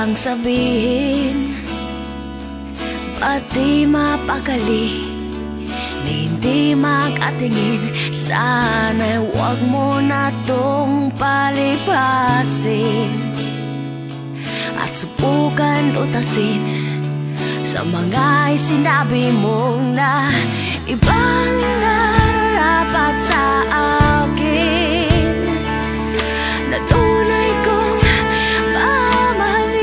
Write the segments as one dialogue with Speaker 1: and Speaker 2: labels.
Speaker 1: walang sabihin, pati mapakali na hindi makatingin. Sana'y huwag mo na tong palipasin at subukan utasin sa mga sinabi mong na ibang nararapat sa akin, na tunay kong mamahalin.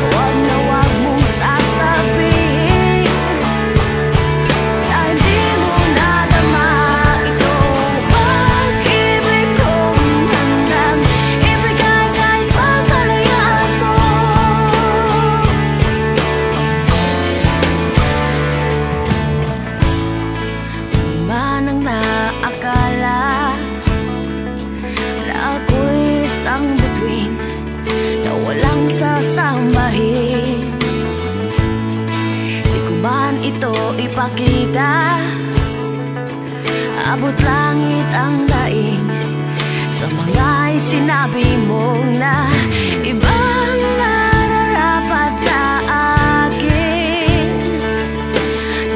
Speaker 1: Wag na wag mong sasabihin na hindi mo nadama itong pag-ibig kong handang ibigay kahit pagkalayaan mo. Manang naakala na ako'y isang bituin na walang sasambahin. Di ko man ito ipakita, abot langit ang daing sa mga sinabi mong na ibang nararapat sa akin,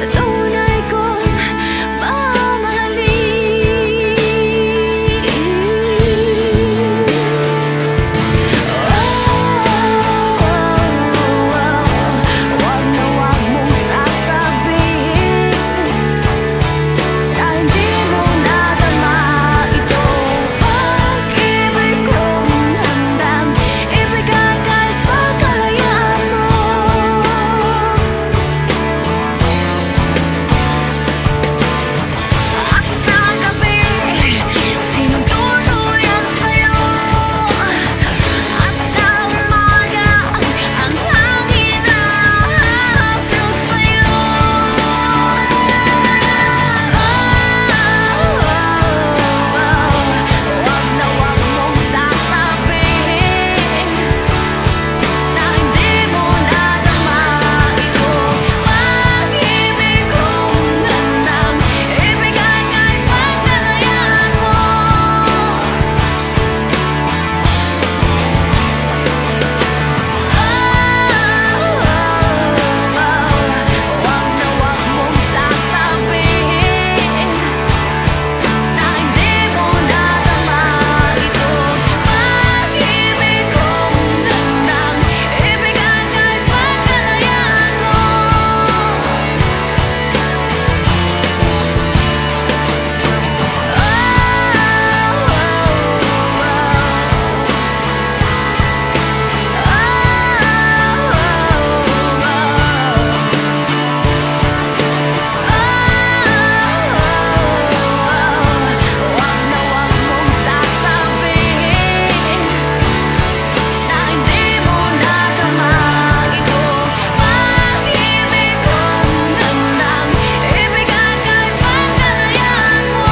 Speaker 1: na tunay kong mamahalin. Wag na wag mong sasabihin na hindi mo nadama itong pag-ibig kong handang ibigay kahit pagkalayaan mo. At sa gabi, sinong tutulad sa'yo? At sa umaga, ang hangin na haplos sa'yo. Wag na wag mong sasabihin na hindi mo nadama itong pag-ibig kong handang ibigay kahit pagkalayaan mo. Wag na wag mong sasabihin na hindi mo nadama itong pag-ibig kong handang ibigay kahit pagkalayaan mo. Wag na wag mong sasabihin na hindi mo nadama itong pag-ibig kong handang ibigay kahit pagkalayaan mo.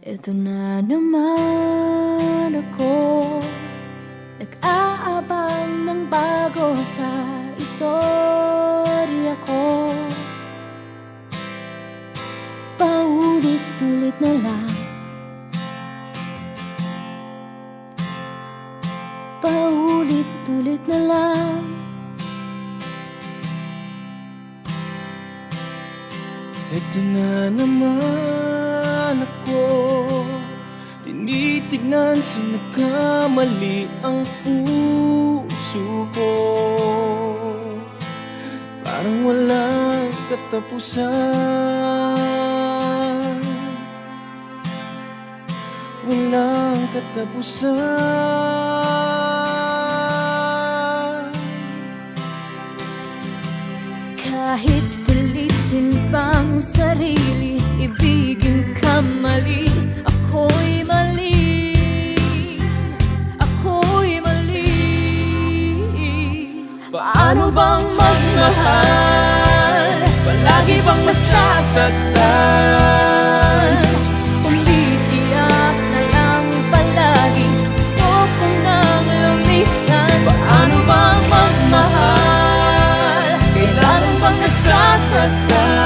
Speaker 1: Ito na naman ako, nag-aabang ng bago sa istorya ko. Paulit-ulit na lang, paulit-ulit na lang.
Speaker 2: Ito na naman ako, tinitignan sa nagkamali ang puso ko. Parang walang katapusan, walang katapusan.
Speaker 1: Kahit mali, ako'y mali, ako'y mali. Paano bang magmahal? Palagi bang masasaktan? Umiiyak na lang palagi, gusto ko nang lumisan. Paano bang magmahal? Kailan bang nasasaktan?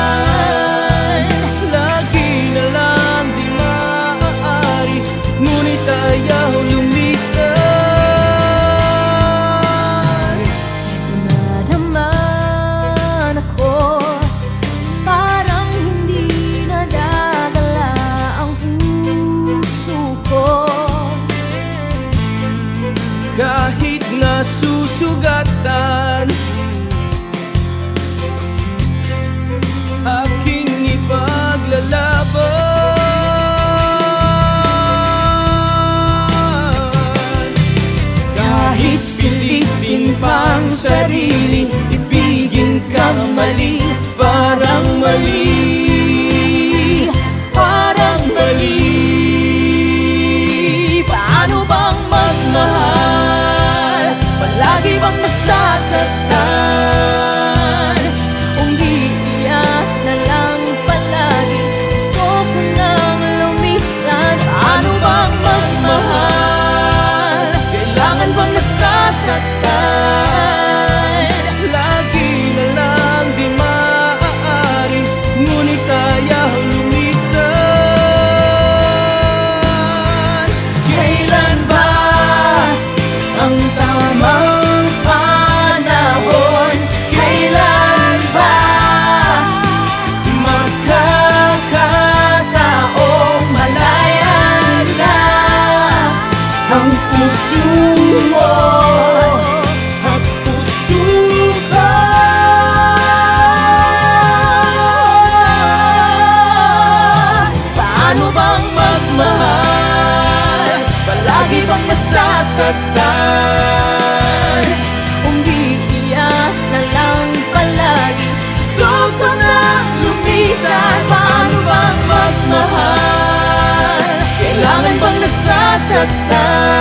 Speaker 2: Lagi na lang di maaari, ngunit ayaw lumisan.
Speaker 1: Ito na naman ako, parang hindi nadadala ang puso ko.
Speaker 2: Kahit nasusugatan, aking ipaglalaban.
Speaker 1: Kahit pilitin pang sarili, ibigin kang mali, parang mali, parang mali. Paano bang magmahal? Palagi bang masasaktan? Umiiyak na lang palagi, gusto ko nang lumisan. Paano bang magmahal? Kailangan bang nasasaktan?
Speaker 2: Lagi na lang di maaari, ngunit ayaw lumisan.
Speaker 1: Kailan ba ang tamang panahon? Kailan ba magkakataong malayan na ang puso mo at puso ko? Paano bang magmahal? Palagi bang masasaktan? Umiiyak na lang palagi, gusto ko na lumisan. Paano bang magmahal? Kailangan bang nasasaktan?